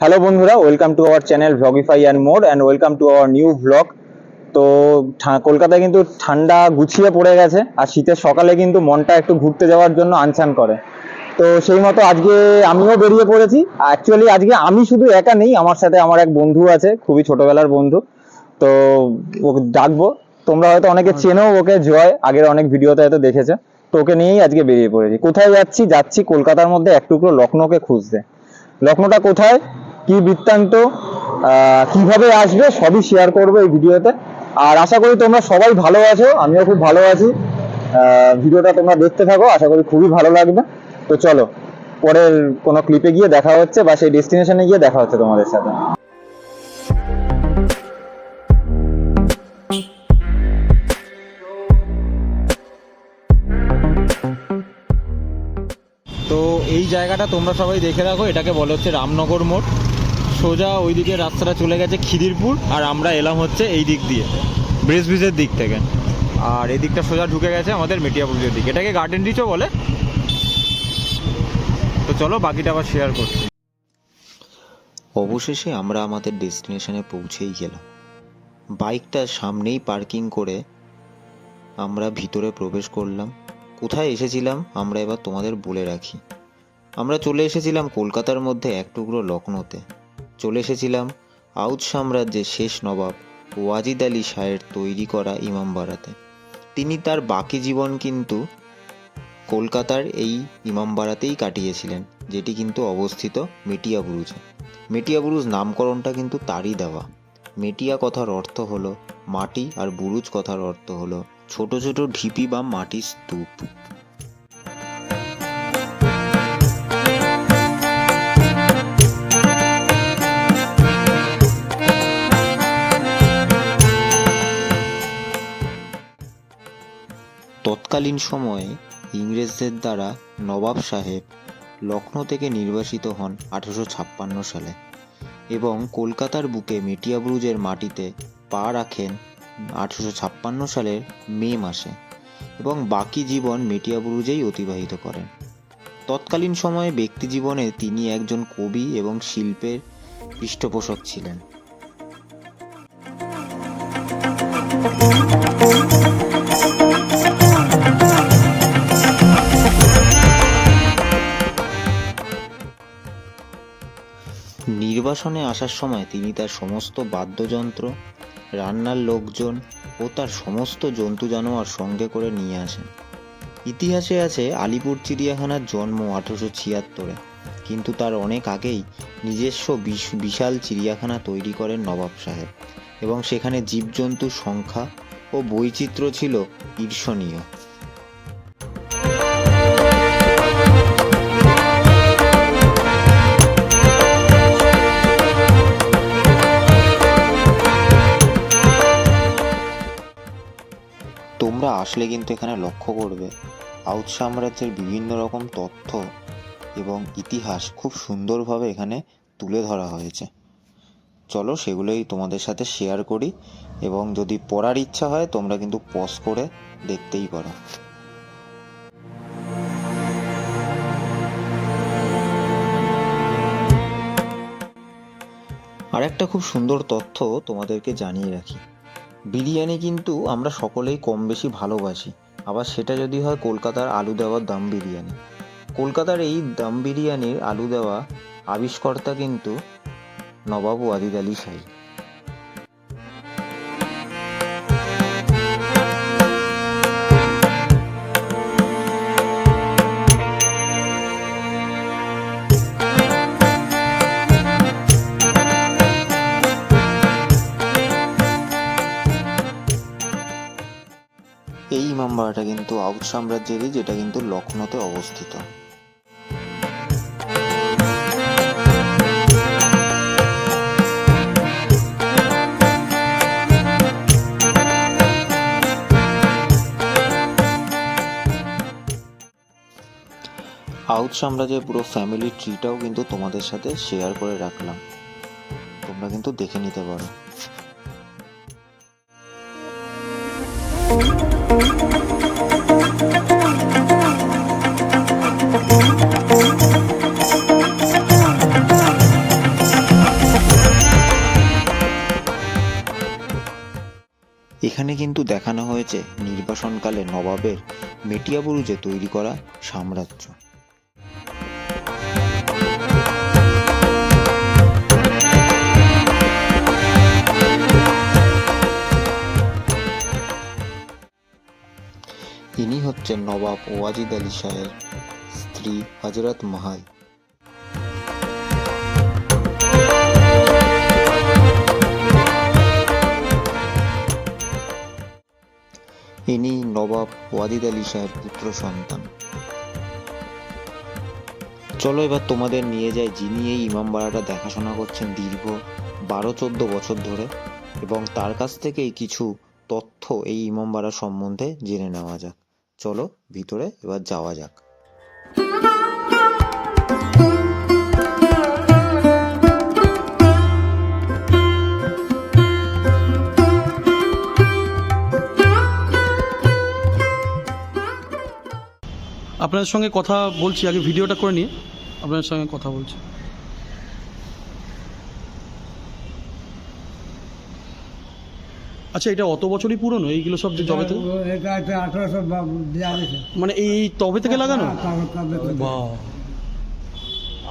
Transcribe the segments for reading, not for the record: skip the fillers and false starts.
Hello বন্ধুরা, welcome to our channel Vlogify and more and welcome to our new vlog. তো কলকাতায় কিন্তু ঠান্ডা গুছিয়ে পড়ে গেছে, আর শীতের সকালে কিন্তু মনটা একটু ঘুরতে যাওয়ার জন্য আনছান করে। তো সেই মতো আজকে আমিও বেরিয়ে পড়েছি। অ্যাকচুয়ালি আজকে আমি শুধু একা নেই, আমার সাথে আমার এক বন্ধু আছে, খুবই ছোটবেলার বন্ধু। তো ওকে ডাকবো, তোমরা হয়তো অনেকে চেনো ওকে, জয়, আগের অনেক ভিডিওতে হয়তো দেখেছে। তো ওকে নিয়েই আজকে বেরিয়ে পড়েছি। কোথায় যাচ্ছি কলকাতার মধ্যে এক টুকরো লখনৌকে খুঁজতে। লখনৌটা কোথায়, কি বৃত্তান্ত, কিভাবে আসবে, সবই শেয়ার করবো এই ভিডিওতে। আর আশা করি তোমরা সবাই ভালো আছো, আমিও খুব ভালো আছি। ভিডিওটা তোমরা দেখতে থাকো, আশা করি খুবই ভালো লাগবে। তো চলো, পরের কোনো ক্লিপে গিয়ে দেখা হচ্ছে, বা সেই ডেস্টিনেশনে গিয়ে দেখা হচ্ছে তোমাদের সাথে। তো এই জায়গাটা তোমরা সবাই দেখে রাখো, এটাকে বলে হচ্ছে রামনগর মোড়। সোজা ওইদিকে রাস্তাটা চলে গেছে খিদিরপুর, আর আমরা এলাম হচ্ছে এই দিক দিয়ে ব্রিজের দিক থেকে। আর এই দিকটা সোজা ঢুকে গেছে আমাদের মেটিয়াপুরের দিকে, এটাকে গার্ডেন রিচও বলে। তো চলো বাকিটা আবার শেয়ার করছি। অবশেষে আমরা আমাদের ডেস্টিনেশনে পৌঁছেই গেলাম। বাইকটা সামনেই পার্কিং করে আমরা ভিতরে প্রবেশ করলাম। কোথায় এসেছিলাম আমরা এবার তোমাদের বলে রাখি। আমরা চলে এসেছিলাম কলকাতার মধ্যে এক টুকরো লখনৌতে। চলে এসেছিলাম আউধ সাম্রাজ্যের শেষ নবাব ওয়াজিদ আলী শাহের তৈরি করা ইমামবাড়াতে। তিনি তার বাকি জীবন কিন্তু কলকাতার এই ইমামবাড়াতেই কাটিয়েছিলেন, যেটি কিন্তু অবস্থিত মেটিয়া বুরুজে। মেটিয়া বুরুজ নামকরণটা কিন্তু তারই দেওয়া। মেটিয়া কথার অর্থ হলো মাটি, আর বুরুজ কথার অর্থ হলো ছোট ছোট ঢিপি বা মাটির স্তূপ। তৎকালীন সময়ে ইংরেজদের দ্বারা নবাব সাহেব লখনৌ থেকে নির্বাসিত হন 1856 সালে, এবং কলকাতার বুকে মেটিয়া বুরুজের মাটিতে পা রাখেন 1856 সালের মে মাসে, এবং বাকি জীবন মেটিয়া বুরুজেই অতিবাহিত করেন। তৎকালীন সময়ে ব্যক্তি জীবনে তিনি একজন কবি এবং শিল্পের পৃষ্ঠপোষক ছিলেন। নির্বাসনে আসার সময় তিনি তার সমস্ত বাদ্যযন্ত্র, রান্নার লোকজন ও তার সমস্ত জন্তু জানোয়ার সঙ্গে করে নিয়ে আসেন। ইতিহাসে আছে আলিপুর চিড়িয়াখানার জন্ম 1876-এ, কিন্তু তার অনেক আগেই নিজস্ব বিশাল চিড়িয়াখানা তৈরি করেন নবাব সাহেব, এবং সেখানে জীবজন্তুর সংখ্যা ও বৈচিত্র্য ছিল ঈর্ষণীয়। তোমরা আসলে কিন্তু এখানে লক্ষ্য করবে আউধ সাম্রাজ্যের বিভিন্ন রকম তথ্য এবং ইতিহাস খুব সুন্দরভাবে এখানে তুলে ধরা হয়েছে। চলো সেগুলোই তোমাদের সাথে শেয়ার করি, এবং যদি পড়ার ইচ্ছা হয় তোমরা কিন্তু পজ করে দেখতেই পারো। আর একটা খুব সুন্দর তথ্য তোমাদেরকে জানিয়ে রাখি, বিরিয়ানি কিন্তু আমরা সকলেই কম বেশি ভালোবাসি, আবার সেটা যদি হয় কলকাতার আলু দেওয়ার দম বিরিয়ানি। কলকাতার এই দম বিরিয়ানির আলু দেওয়া আবিষ্কর্তা কিন্তু নবাব ওয়াজিদ আলী শাহী। এই ইমামবাড়াটা কিন্তু আউধ সাম্রাজ্যেরই, যেটা কিন্তু লখনৌতে অবস্থিত। আউধ সাম্রাজ্যের পুরো ফ্যামিলি ট্রিটাও কিন্তু তোমাদের সাথে শেয়ার করে রাখলাম, তোমরা কিন্তু দেখে নিতে পারো। এখানে কিন্তু দেখানো হয়েছে নির্বাসনকালে নবাবের মেটিয়াবুরুজে তৈরি করা সাম্রাজ্য। ইনি হচ্ছেন নবাব ওয়াজিদ আলী শাহের স্ত্রী হজরত মহাল। ইনি নবাব ওয়াজিদ আলী শাহের পুত্র সন্তান। চলো এবার তোমাদের নিয়ে যাই যিনি এই ইমামবাড়াটা দেখাশোনা করছেন দীর্ঘ 12-14 বছর ধরে, এবং তার কাছ থেকেই কিছু তথ্য এই ইমামবাড়া সম্বন্ধে জেনে নেওয়া যাক। চলো ভিতরে এবার যাওয়া যাক। আপনাদের সঙ্গে কথা বলছি, আগে ভিডিওটা করে নিয়ে আপনাদের সঙ্গে কথা বলছি। আচ্ছা, এটা অত বছরই পুরনো এইগুলো সব যে জবে থেকে? এটা 1842 মানে এই তবে থেকে লাগানো? তবে বাহ,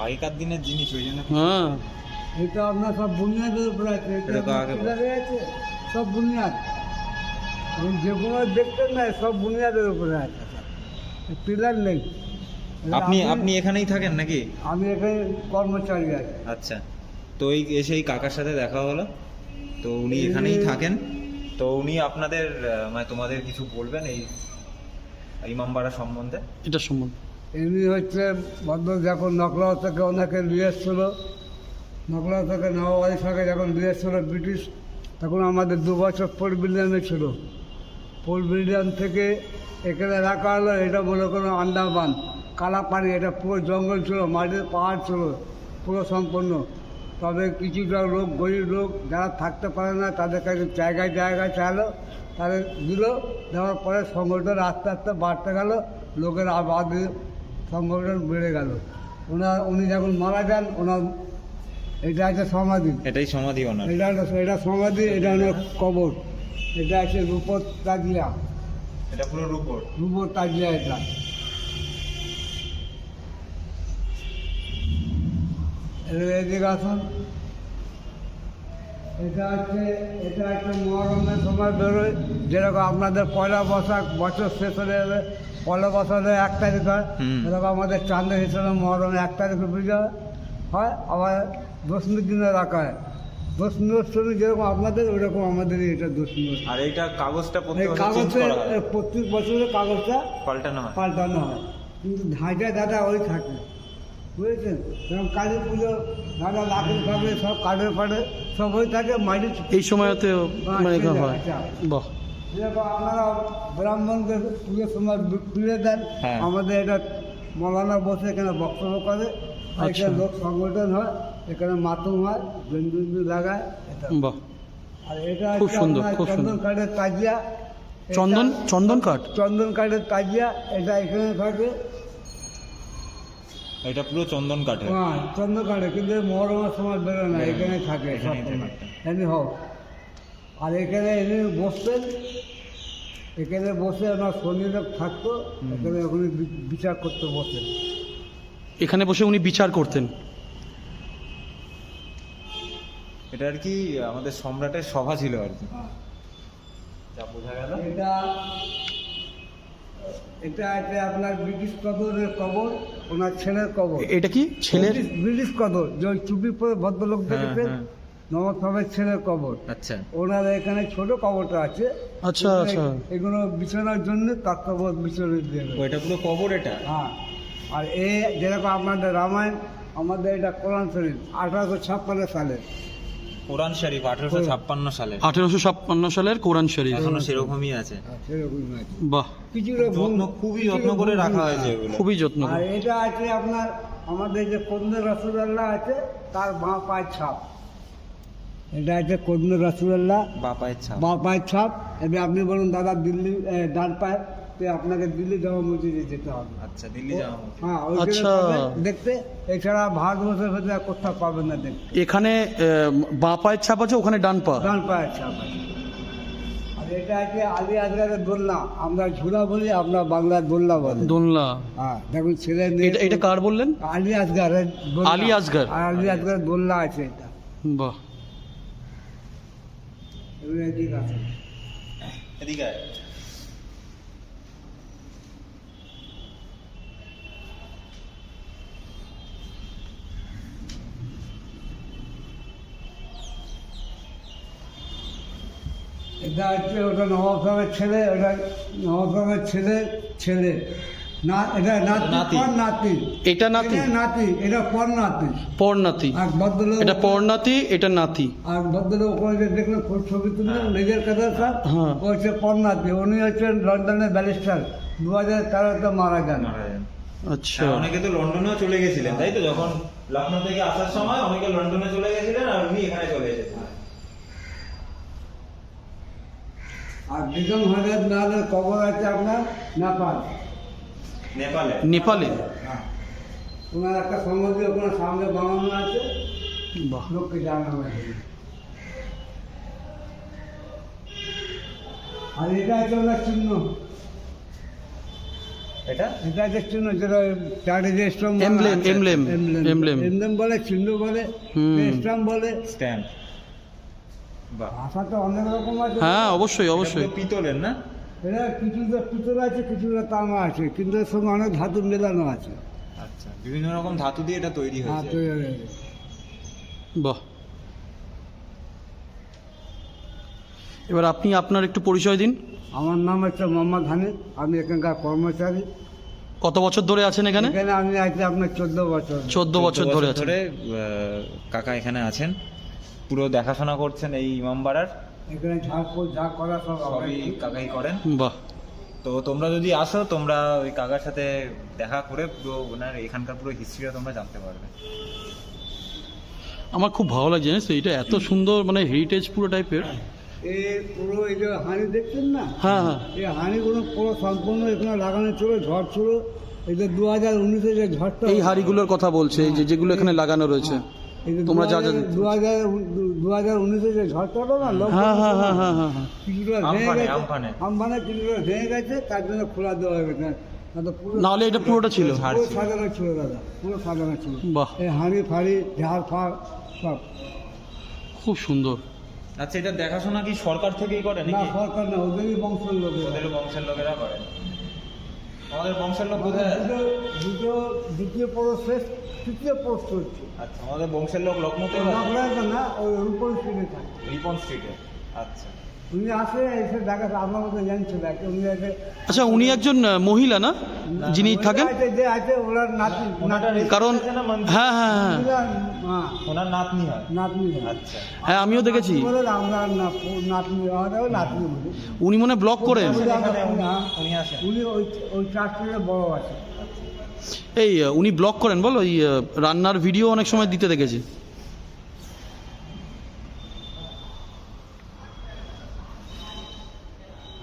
আগেকার দিনের জিনিস, ওই জন্য হ্যাঁ। এটা আপনার সব বুনিয়াদের উপরে আছে, এটা তো আগে পিলারে আছে, সব বুনিয়াদ। এবং যে কোনো দেখতেন না, সব বুনিয়াদের উপরে আছে, পিলার নেই। আপনি এখানেই থাকেন নাকি? আমি এখানে কর্মচারী আছি। আচ্ছা, তো এই এসে এই কাকার সাথে দেখা হলো, তো উনি এখানেই থাকেন। তো উনি আপনাদের মানে তোমাদের কিছু বলবেন এই ইমামবাড়া সম্বন্ধে? এটা সম্বন্ধে এমনি হচ্ছে ভদ্র যখন নকলাও থেকে ওনাকে নিয়ে এসছিল, নকলাও থেকে নবাবাড়ি থেকে যখন নিয়ে এসছিল ব্রিটিশ, তখন আমাদের 2 বছর পোর্ট ব্রিলিয়ামে ছিল। পোর্ট ব্রিলিয়াম থেকে এখানে রাখা হলো। এটা মনে করো আন্দামান কালা পানি, এটা পুরো জঙ্গল ছিল, মাটির পাহাড় ছিল পুরো সম্পূর্ণ। তবে কিছুটা লোক, গরিব লোক যারা থাকতে পারে না, তাদের কাছে জায়গায় জায়গায় চাইলো, তাদের দিল। দেওয়ার পরে সংগঠন আস্তে আস্তে বাড়তে গেল, লোকের আবাদি সংগঠন বেড়ে গেল। উনি যখন মারা যান, ওনার এটা আছে সমাধি। এটাই সমাধি ওনার? এটা সমাধি, এটা হলো কবর। এটা আছে রূপর তাজিয়া, এটা পুরো রূপর তাজিয়া। এটা এদিকে আসুন। এটা হচ্ছে মহরমের সময় বেরোয়, যেরকম আপনাদের পয়লা বৈশাখ বছর শেষ হয়ে যাবে, পয়লা বছরে 1 তারিখ হয়, এরকম আমাদের চাঁদের হিসেবে মহরমে 1 তারিখে বিজয় হয়। আবার দশমীর দিনে রাখা হয়। দশমী উৎসবে যেরকম আপনাদের, ওইরকম আমাদের এটা দশমী। আর এইটা কাগজটা প্রত্যেক বছরের কাগজটা পাল্টানো হয়, কিন্তু ধাঁচা দাদা ওই থাকে, বুঝেছেন? যেমন কালী পুজো, দাদা লাখের খাবে, সব কাঠের ফাটে সব হয়ে থাকে, মাটির এই সময়তে মানে হয়। বাহ, যেরকম আপনারা ব্রাহ্মণকে পুজোর সময় খুলে দেন, হ্যাঁ। আমাদের এটা মৌলানা বসে এখানে বক্তব্য করে, আর এখানে লোক সংগঠন হয়, এখানে মাতুম হয়, বেন্দুন্দু লাগায়। বাহ, আর এটা খুব সুন্দর, আপনার খুব সুন্দর। চন্দন কাঠের তাজিয়া। চন্দন কাঠ, চন্দন কাঠের তাজিয়া, এটা এখানে থাকে। এটা পুরো চন্দন কাঠের? হ্যাঁ, চন্দন কাঠে, কিন্তু মহরমের সময় বেরোয় না, এখানে থাকে এনে হোক। আর এখানে এনে বসতেন, এখানে বসে ওনার শনিদেব থাকতো, এখানে উনি বিচার করতে বসেন। এখানে বসে উনি বিচার করতেন। এটা আর কি আমাদের সম্রাটের সভা ছিল আর কি, যা বোঝা গেল। এটা আছে আপনার ব্রিটিশ কদরের কবর, ওনার ছেলের কবর। এটা কি ছেলের? ব্রিটিশ কদর, যে ওই চুপি পরে ভদ্রলোক দেখেছেন, নবাব সাহেবের ছেলের কবর। আচ্ছা, ওনার এখানে ছোট কবরটা আছে। আচ্ছা আচ্ছা, এগুলো বিছানার জন্য তত্ত্ববোধ বিছানা দিয়ে দেবে। ওইটা পুরো কবর এটা? হ্যাঁ। আর যেরকম আপনাদের রামায়ণ, আমাদের এটা কোরআন শরীফ 1856 সালে। কোরআন শরীফ 1856 সালের? 1856 সালের কোরআন শরীফ এখনো সেরকমই আছে? সেরকমই আছে। বাহ, কিছুটা খুবই যত্ন করে রাখা হয়েছে এগুলো। খুবই যত্ন আর করে। এটা আছে আপনার আমাদের যে কন্দের রসগোল্লা আছে, তার বাঁ পায়ের ছাপ। এটা আছে কন্দের রসগোল্লা, বাঁ পায়ের ছাপ। বাঁ পায়ের ছাপ। এবার আপনি বলুন দাদা দিল্লি ডান পায়ে, তো আপনাকে দিল্লি জামা মসজিদে যেতে হবে। আচ্ছা, দিল্লি জামা মসজিদ? হ্যাঁ, ওইখানে আচ্ছা। পাবেন দেখতে। এছাড়া ভারতবর্ষের ভেতরে আর কোথাও পাবেন না দেখতে। এখানে বাঁ পায়ের ছাপ আছে, ওখানে ডান পা। ডান পায়ের ছাপ আছে। আর আর এটা আছে আলী আসগারের দোলনা, আমরা ঝুলা বলি, আমরা বাংলার দোলনা বলি। দোলনা। হ্যাঁ দেখুন ছেলে এটা এটা কার বললেন? আলী আসগারের দোলনা। আলী আসগার। আর আলী আসগারের দোলনা আছে এটা। বাহ। এগুলো ঠিক আছে। এদিকে আয়। এটা হচ্ছে ওটা নবাব সাহেবের ছেলে, ওটা নবাব সাহেবের ছেলে না, এটা নাতি নাতি। পর নাতি। এটা নাতি? এটা নাতি, এটা পর নাতি। পর নাতি। আর ভদ্রলোক, এটা পর নাতি, এটা নাতি। আর ভদ্রলোক ওখানে যে দেখলেন ছবি তুললেন নিজের কাছে স্যার, হ্যাঁ। ও হচ্ছে পর নাতি। উনি হচ্ছেন লন্ডনের ব্যারিস্টার, 2013-তে মারা যান। আচ্ছা। অনেকে তো লন্ডনেও চলে গেছিলেন, তাই তো? যখন লখনৌ থেকে আসার সময় অনেকে লন্ডনে চলে গেছিলেন আর উনি এখানে চলে এসেছিলেন। আর বেগম হজরত নালের কবর আছে আপনার নেপাল। নেপালে? নেপালে? হ্যাঁ, ওনার একটা সমাধি ওখানে সামনে বানানো আছে, বাহ। লোককে জানানো আছে। আর এটা হচ্ছে ওনার চিহ্ন, এটা এটা হচ্ছে চিহ্ন, যেটা চারে যে stamp Emblem, emblem, emblem. Emblem বলে, চিহ্ন বলে, হুম। স্ট্যাম্প বলে। স্ট্যাম্প। বাহ। ভাষা তো অনেক রকম আছে। হ্যাঁ অবশ্যই অবশ্যই। এটা পিতলের না? এটা কিছুটা পিতল আছে, কিছুটা তামা আছে, কিন্তু এর সঙ্গে অনেক ধাতু মেলানো আছে। আচ্ছা, বিভিন্ন রকম ধাতু দিয়ে এটা তৈরি হ্যাঁ, হয়েছে। তৈরি হয়ে গেছে। বাহ। এবার আপনি আপনার একটু পরিচয় দিন। আমার নাম হচ্ছে মোহাম্মদ হানিফ, আমি এখানকার কর্মচারী। কত বছর ধরে আছেন এখানে? এখানে আমি আছি আপনার 14 বছর। 14 বছর ধরে আছেন। কাকা এখানে আছেন, পুরো দেখাশোনা করছেন এই ইমামবাড়ার। এখানে ঝাড়ফুঁক যা করা সব সবই আমি। কাকাই করেন। বাহ। তো তোমরা যদি আসো, তোমরা ওই কাকার সাথে দেখা করে পুরো ওনার এখানকার পুরো হিস্ট্রিটা তোমরা জানতে পারবে। আমার খুব ভালো লাগছে জানিস তো, এটা এত সুন্দর, মানে হেরিটেজ পুরো টাইপের। এই পুরো এই যে হাঁড়ি দেখছেন না, হ্যাঁ হ্যাঁ। এই হাঁড়িগুলো পুরো সম্পূর্ণ এখানে লাগানো ছিল, ঝড় ছিল। এই যে 2019-এ যে ঝড়টা, এই হাড়িগুলোর কথা বলছে, এই যেগুলো এখানে লাগানো রয়েছে। এই যে তোমরা যা যা 2019-এ যে ঝড়টা হলো না, হ্যাঁ হ্যাঁ হ্যাঁ হ্যাঁ হ্যাঁ হ্যাঁ। কিছুটা ভেঙে আমফানে, গেছে, আমফানে। আমফানে কিছুটা ভেঙে গেছে, তার জন্য খোলা দেওয়া হয়ে গেছে। না তো পুরো নাহলে এটা পুরোটা ছিল। পুরো সাজানো ছিল দাদা, পুরো সাজানো ছিল। বাহ, এই হাঁড়ি ফাড়ি ঝাড় ফাড় সব। খুব সুন্দর। আচ্ছা, এটা দেখাশোনা কি সরকার থেকেই করে না নাকি? সরকার না, ওদেরই বংশের লোক। ওদের বংশের লোকেরা করে। আমাদের বংশের লোক কোথায় আছে? দ্বিতীয় পরশ শেষ, তৃতীয় পরশ হচ্ছে আচ্ছা, আমাদের বংশের লোক লখনৌতে আছে? নগরাতে না, ওই রূপন স্ট্রিটে থাকে। রিপন স্ট্রিটে। আচ্ছা। উনি আসে এসে দেখা, আপনার মতো জানছে না, উনি আছে। আচ্ছা, উনি একজন মহিলা না যিনি থাকেন? আছে যে আছে ওনার নাতি, নাতনি। কারণ হ্যাঁ হ্যাঁ হ্যাঁ হ্যাঁ, ওনার নাতনি হয়। নাতনি। আচ্ছা। হ্যাঁ, আমিও দেখেছি। বলে আমরা নাতনি, আমাদেরও নাতনি বলি। উনি মনে ব্লগ করেন। এখানে উনি আসেন। উনি ওই ওই চার থেকে বড় আছে। এই উনি ব্লগ করেন বল, ওই রান্নার ভিডিও অনেক সময় দিতে দেখেছি।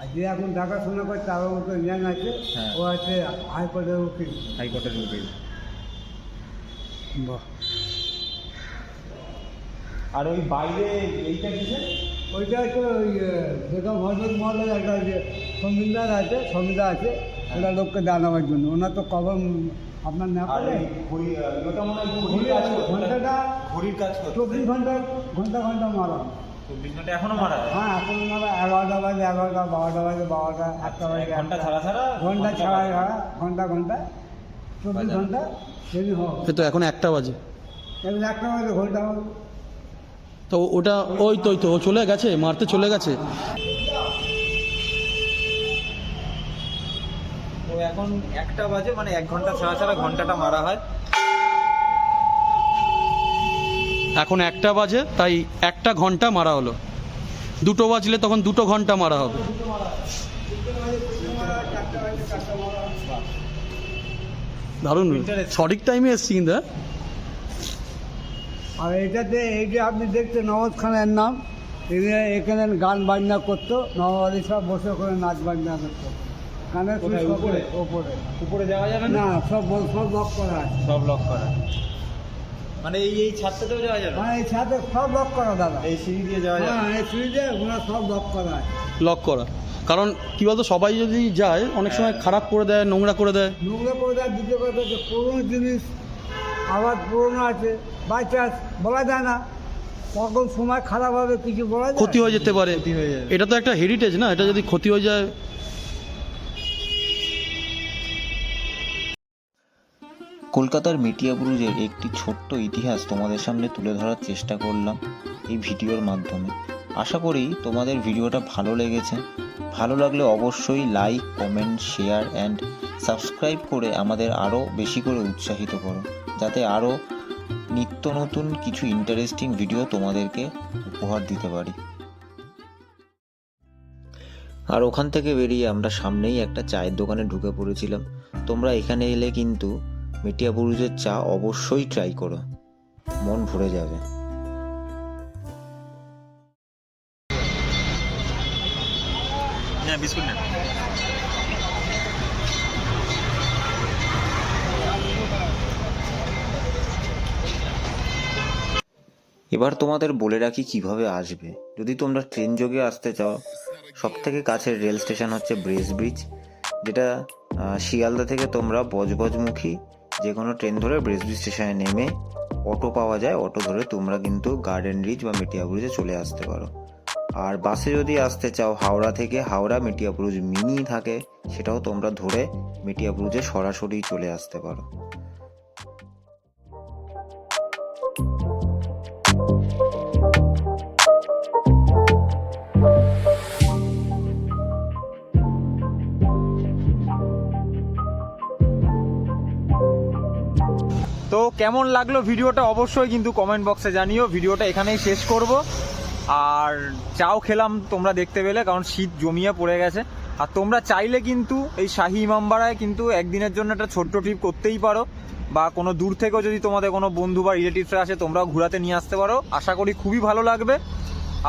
আর যে এখন দেখাশোনা করে তার মতো জ্ঞান আছে, হ্যাঁ। ও আছে হাইকোর্টের উকিল। হাইকোর্টের উকিল। বাহ। আর ওই বাইরে এইটা কিসে? ওইটা হচ্ছে ওই বেগম হজরত মহলের একটা যে সংবিধান আছে, সংবিধান আছে, ওটা লোককে জানাবার জন্য। ওনার তো কবর আপনার না আর করে এই ঘড়ি, ওটা মনে হয় ঘড়ির কাজ করতো। ঘন্টাটা ঘড়ির কাজ করতো। 24 ঘন্টা মারা। 24 ঘন্টা এখনো মারা যায়? হ্যাঁ, এখন মারা 11টা বাজে 11টা, 12টা বাজে 12টা, 1টা বাজে ঘন্টা 1টা। ছাড়া ছাড়া ঘন্টা ছাড়া ছাড়া, ঘন্টা 24 বাজার। ঘন্টা সেদিন হবে। এ তো এখন 1টা বাজে। এখন 1টা বাজে ঘন্টা হবে। তো ওটা ওই তো ও চলে গেছে, মারতে চলে গেছে। তো এখন 1টা বাজে, মানে 1 ঘন্টা ছাড়া ছাড়া ঘন্টাটা মারা হয়। এখন 1টা বাজে, তাই 1টা ঘন্টা মারা হলো। 2টো বাজলে তখন 2টো ঘন্টা মারা হবে। দারুণ, সঠিক টাইমে এসছি কিন্তু। হ্যাঁ? আর এটাতে এই যে আপনি দেখছেন নওয়াজ খানের নাম, এখানে গান বাজনা করতো, নওয়াজ আলী সব বসে করে নাচ বাজনা করতো। গানের সুর কোথায়, সব উপরে? ওপরে। উপরে যাওয়া যাবে না? না, সব লক করা আছে। সব লক করা, মানে এই ছাদটাতেও যাওয়া যাবে? হ্যাঁ, এই ছাদে সব লক করা দাদা। এই সিঁড়ি দিয়ে যাওয়া যাবে? হ্যাঁ, এই সিঁড়িতে ওনার সব লক করা আছে। লক করা। কারণ কী বলতো, সবাই যদি যায় অনেক সময় খারাপ করে দেয়, নোংরা করে দেয়। নোংরা করে দেওয়ার দ্বিতীয় কথা হচ্ছে পুরোনো জিনিস আবার পুরোনো আছে, বাই চান্স বলা যায় না কখন সময় খারাপ হবে, কিছু বলা যায় ক্ষতি হয়ে যেতে পারে। এটা তো একটা হেরিটেজ না, এটা যদি ক্ষতি হয়ে যায়। কলকাতার মেটিয়াবুরুজের একটি ছোট্ট ইতিহাস তোমাদের সামনে তুলে ধরার চেষ্টা করলাম এই ভিডিওর মাধ্যমে। আশা করি তোমাদের ভিডিওটা ভালো লেগেছে। ভালো লাগলে অবশ্যই like, comment, share and subscribe করে আমাদের আরও বেশি করে উৎসাহিত করো, যাতে আরও নিত্য নতুন কিছু ইন্টারেস্টিং ভিডিও তোমাদেরকে উপহার দিতে পারি। আর ওখান থেকে বেরিয়ে আমরা সামনেই একটা চায়ের দোকানে ঢুকে পড়েছিলাম। তোমরা এখানে এলে কিন্তু মেটিয়াবুরুজের চা অবশ্যই ট্রাই করো, মন ভরে যাবে। এবার তোমাদের বলে রাখি কিভাবে আসবে। যদি তোমরা ট্রেন যোগে আসতে চাও, সব থেকে কাছের রেল স্টেশন হচ্ছে ব্রেস ব্রিজ, যেটা শিয়ালদা থেকে তোমরা বজবজমুখী যে কোনো ট্রেন ধরে ব্রেস ব্রিজ স্টেশনে নেমে অটো পাওয়া যায়, অটো ধরে তোমরা কিন্তু গার্ডেন রিচ বা মেটিয়াবুরুজে চলে আসতে পারো। আর বাসে যদি আসতে চাও, হাওড়া থেকে হাওড়া মেটিয়াবুরুজ মিনি থাকে, সেটাও তোমরা ধরে মেটিয়াবুরুজে সরাসরি চলে আসতে পারো। তো কেমন লাগলো ভিডিওটা অবশ্যই কিন্তু কমেন্ট বক্সে জানিও। ভিডিওটা এখানেই শেষ করব। আর চাও খেলাম তোমরা দেখতে পেলে, কারণ শীত জমিয়ে পড়ে গেছে। আর তোমরা চাইলে কিন্তু এই শাহী ইমামবাড়ায় কিন্তু একদিনের জন্য একটা ছোট্ট ট্রিপ করতেই পারো, বা কোনো দূর থেকেও যদি তোমাদের কোনো বন্ধু বা রিলেটিভসরা আসে তোমরাও ঘোরাতে নিয়ে আসতে পারো। আশা করি খুবই ভালো লাগবে।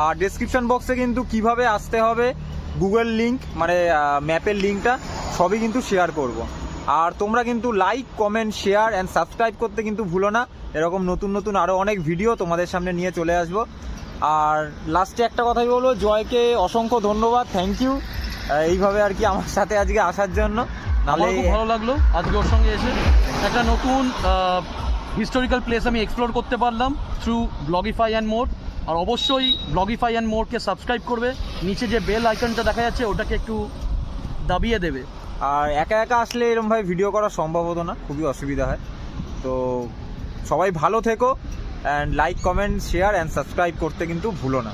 আর ডেসক্রিপশন বক্সে কিন্তু কিভাবে আসতে হবে, গুগল লিঙ্ক মানে ম্যাপের লিঙ্কটা সবই কিন্তু শেয়ার করব। আর তোমরা কিন্তু like, comment, share and subscribe করতে কিন্তু ভুলো না। এরকম নতুন নতুন আরও অনেক ভিডিও তোমাদের সামনে নিয়ে চলে আসবো। আর লাস্টে একটা কথাই বলবো, জয়কে অসংখ্য ধন্যবাদ, থ্যাংক ইউ এইভাবে আর কি আমার সাথে আজকে আসার জন্য। আমার খুব ভালো লাগলো আজকে ওর সঙ্গে এসে। একটা নতুন হিস্টোরিক্যাল প্লেস আমি এক্সপ্লোর করতে পারলাম থ্রু ব্লগিফাই অ্যান্ড মোর। আর অবশ্যই ব্লগিফাই অ্যান্ড মোরকে সাবস্ক্রাইব করবে। নিচে যে বেল আইকনটা দেখা যাচ্ছে ওটাকে একটু দাবিয়ে দেবে। আর একা একা আসলে এরকমভাবে ভিডিও করা সম্ভব হতো না, খুবই অসুবিধা হয়। তো সবাই ভালো থেকো, and like, comment, share and subscribe করতে কিন্তু ভুলো না।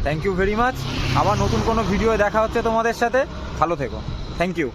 Thank you very much. আবার নতুন কোনো ভিডিও দেখা হচ্ছে তোমাদের সাথে। ভালো থেকো, থ্যাংক ইউ।